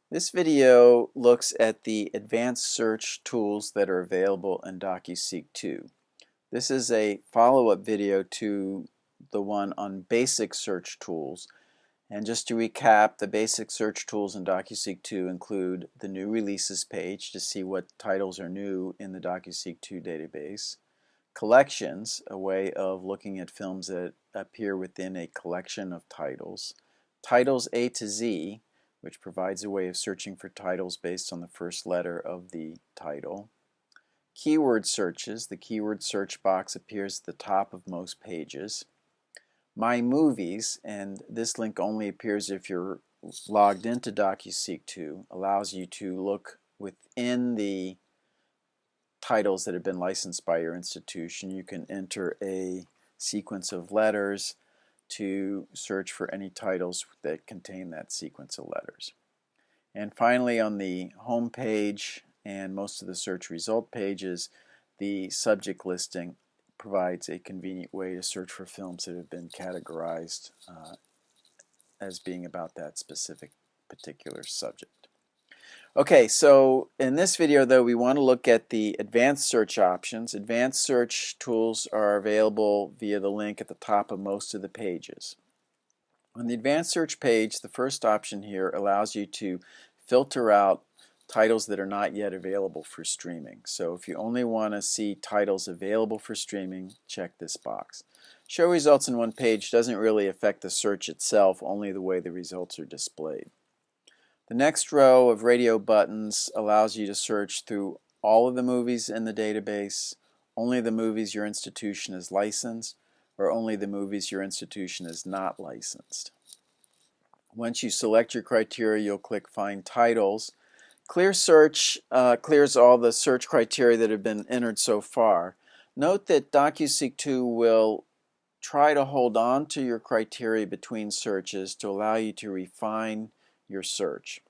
This video looks at the advanced search tools that are available in Docuseek2. This is a follow-up video to the one on basic search tools. And just to recap, the basic search tools in Docuseek2 include the new releases page to see what titles are new in the Docuseek2 database, collections, a way of looking at films that appear within a collection of titles, titles A to Z, which provides a way of searching for titles based on the first letter of the title. Keyword searches. The keyword search box appears at the top of most pages. My Movies, and this link only appears if you're logged into Docuseek2, allows you to look within the titles that have been licensed by your institution. You can enter a sequence of letters to search for any titles that contain that sequence of letters. And finally, on the home page and most of the search result pages, the subject listing provides a convenient way to search for films that have been categorized as being about that specific particular subject. Okay, so in this video though, we want to look at the advanced search options. Advanced search tools are available via the link at the top of most of the pages. On the advanced search page, the first option here allows you to filter out titles that are not yet available for streaming. So if you only want to see titles available for streaming, check this box. Show results in one page doesn't really affect the search itself, only the way the results are displayed. The next row of radio buttons allows you to search through all of the movies in the database, only the movies your institution is licensed, or only the movies your institution is not licensed. Once you select your criteria, you'll click Find Titles. Clear Search clears all the search criteria that have been entered so far. Note that Docuseek2 will try to hold on to your criteria between searches to allow you to refine your search.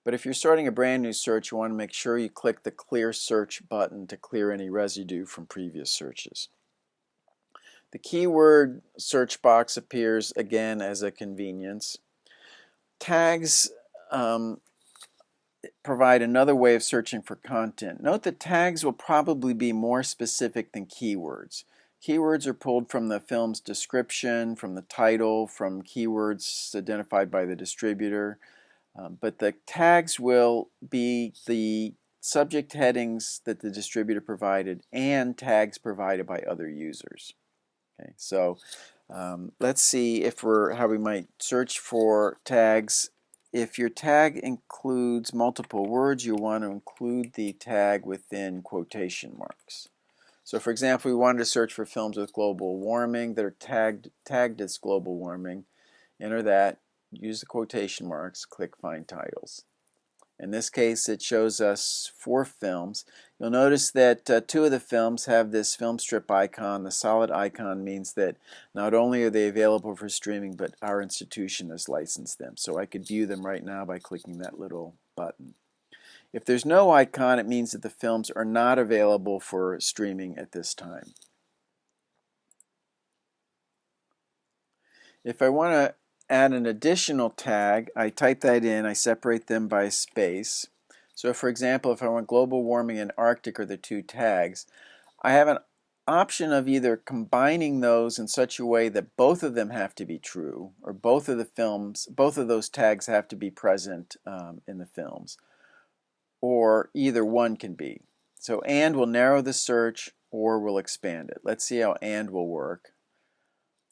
But if you're starting a brand new search, you want to make sure you click the Clear Search button to clear any residue from previous searches. The keyword search box appears again as a convenience. Tags provide another way of searching for content. Note that tags will probably be more specific than keywords. Keywords are pulled from the film's description, from the title, from keywords identified by the distributor. But the tags will be the subject headings that the distributor provided and tags provided by other users. Okay, so let's see how we might search for tags. If your tag includes multiple words, you'll want to include the tag within quotation marks. So for example, we wanted to search for films with global warming that are tagged as global warming. Enter that, use the quotation marks, click Find Titles. In this case, it shows us 4 films. You'll notice that 2 of the films have this film strip icon. The solid icon means that not only are they available for streaming, but our institution has licensed them. So I could view them right now by clicking that little button. If there's no icon, it means that the films are not available for streaming at this time. If I want to add an additional tag, I type that in, I separate them by space. So for example, if I want global warming and Arctic are the 2 tags, I have an option of either combining those in such a way that both of them have to be true, or both of those tags have to be present in the films, or either one can be. So and will narrow the search or will expand it. Let's see how and will work.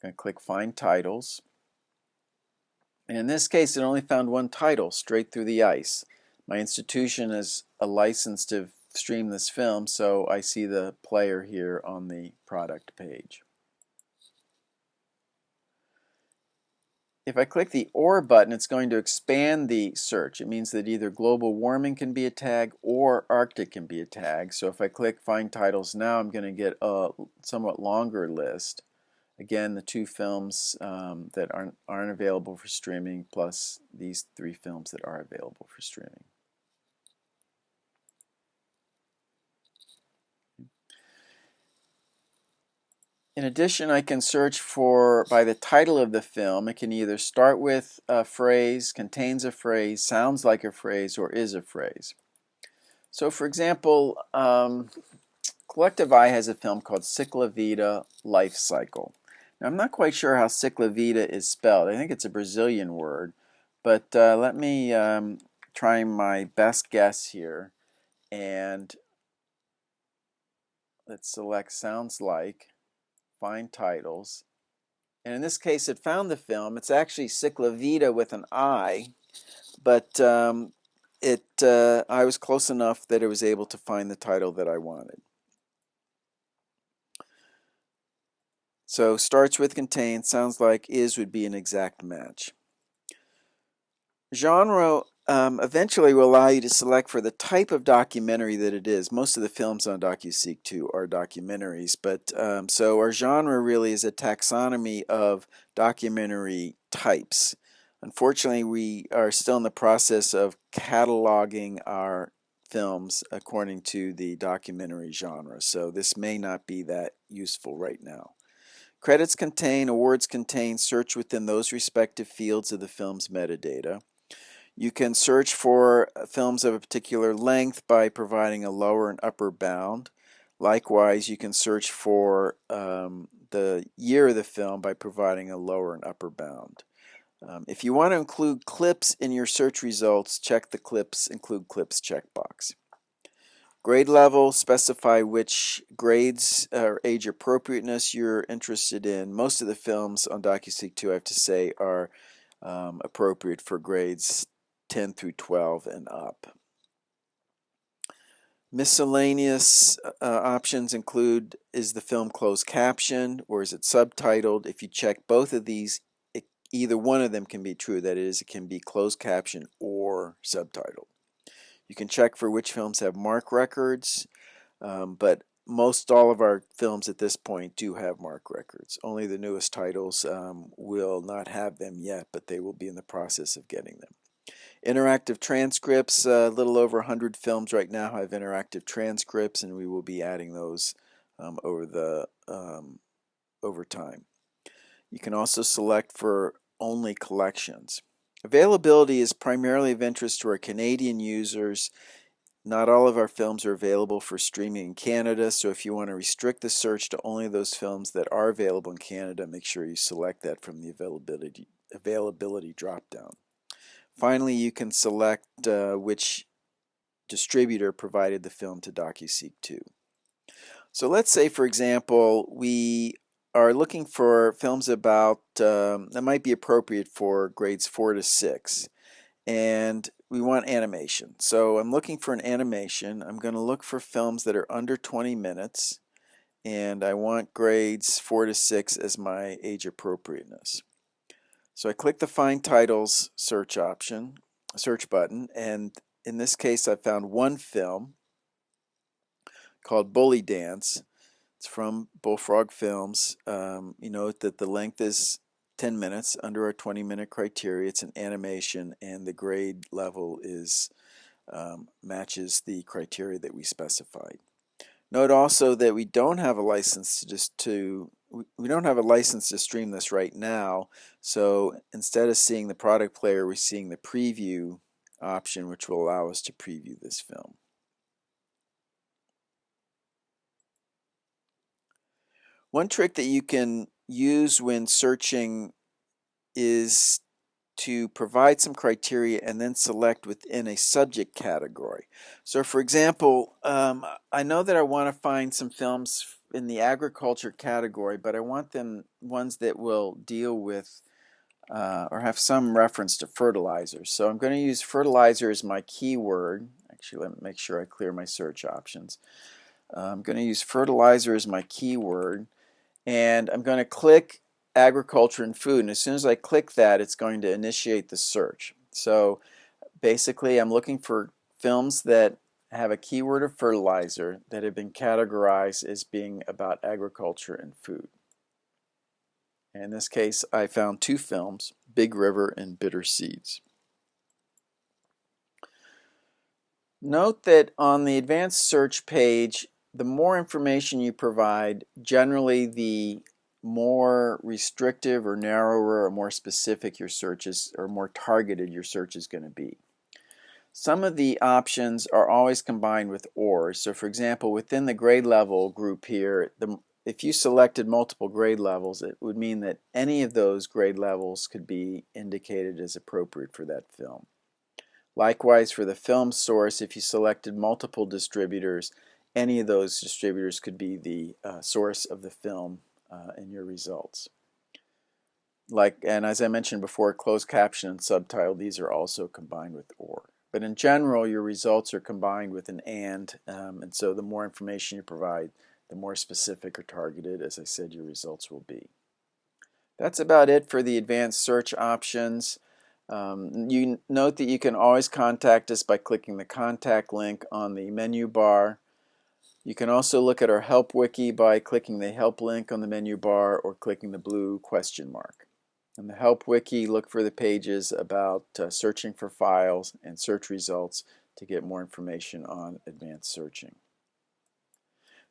I'm going to click Find Titles. And in this case, it only found one title, Straight Through the Ice. My institution is a license to stream this film, so I see the player here on the product page. If I click the OR button, it's going to expand the search. It means that either global warming can be a tag or Arctic can be a tag. So if I click Find Titles now, I'm going to get a somewhat longer list. Again, the 2 films that aren't available for streaming, plus these 3 films that are available for streaming. In addition, I can search for by the title of the film. It can either start with a phrase, contains a phrase, sounds like a phrase, or is a phrase. So for example, Collective Eye has a film called Ciclavida Life Cycle. Now, I'm not quite sure how Ciclavida is spelled. I think it's a Brazilian word, but let me try my best guess here, and let's select sounds like, find titles, and in this case it found the film. It's actually Ciclavida with an I, but I was close enough that it was able to find the title that I wanted. So starts with contains, sounds like, is would be an exact match. Genre eventually will allow you to select for the type of documentary that it is. Most of the films on Docuseek2 are documentaries, but so our genre really is a taxonomy of documentary types. Unfortunately, we are still in the process of cataloging our films according to the documentary genre, so this may not be that useful right now. Credits contain, awards contain, search within those respective fields of the film's metadata. You can search for films of a particular length by providing a lower and upper bound. Likewise, you can search for the year of the film by providing a lower and upper bound. If you want to include clips in your search results, check the Include Clips checkbox. Grade level, specify which grades or age appropriateness you're interested in. Most of the films on Docuseek2, I have to say, are appropriate for grades 10 through 12 and up. Miscellaneous options include, is the film closed captioned or is it subtitled? If you check both of these, either one of them can be true. That is, it can be closed captioned or subtitled. You can check for which films have mark records, but most all of our films at this point do have mark records. Only the newest titles will not have them yet, but they will be in the process of getting them. Interactive transcripts, a little over 100 films right now have interactive transcripts, and we will be adding those over time. You can also select for only collections. Availability is primarily of interest to our Canadian users. Not all of our films are available for streaming in Canada, so if you want to restrict the search to only those films that are available in Canada, make sure you select that from the availability drop-down. Finally, you can select which distributor provided the film to Docuseek2. So let's say, for example, we are looking for films about that might be appropriate for grades 4 to 6, and we want animation. So I'm looking for an animation. I'm going to look for films that are under 20 minutes, and I want grades 4 to 6 as my age appropriateness. So I click the Find Titles search button, and in this case I found one film called Bully Dance. It's from Bullfrog Films. You note that the length is 10 minutes, under our 20-minute criteria. It's an animation, and the grade level is matches the criteria that we specified. Note also that we don't have a license we don't have a license to stream this right now, so instead of seeing the product player, we're seeing the preview option, which will allow us to preview this film. One trick that you can use when searching is to provide some criteria and then select within a subject category. So for example, I know that I want to find some films in the agriculture category, but I want them ones that will deal with or have some reference to fertilizer. So I'm going to use fertilizer as my keyword. Actually, let me make sure I clear my search options. I'm going to use fertilizer as my keyword, and I'm going to click agriculture and food, and as soon as I click that, it's going to initiate the search. So basically I'm looking for films that have a keyword of fertilizer that have been categorized as being about agriculture and food. And in this case I found two films, Big River and Bitter Seeds. Note that on the advanced search page the more information you provide, generally the more restrictive or narrower or more specific your search is, or more targeted your search is going to be. Some of the options are always combined with or. So for example, within the grade level group here, if you selected multiple grade levels, it would mean that any of those grade levels could be indicated as appropriate for that film. Likewise, for the film source, if you selected multiple distributors, any of those distributors could be the source of the film in your results. And as I mentioned before, closed caption and subtitle, these are also combined with or. But in general, your results are combined with an and so the more information you provide, the more specific or targeted, as I said, your results will be. That's about it for the advanced search options. You note that you can always contact us by clicking the contact link on the menu bar. You can also look at our help wiki by clicking the help link on the menu bar or clicking the blue question mark. In the help wiki, look for the pages about searching for files and search results to get more information on advanced searching.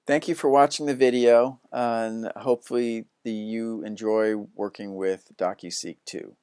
Thank you for watching the video, and hopefully you enjoy working with Docuseek2.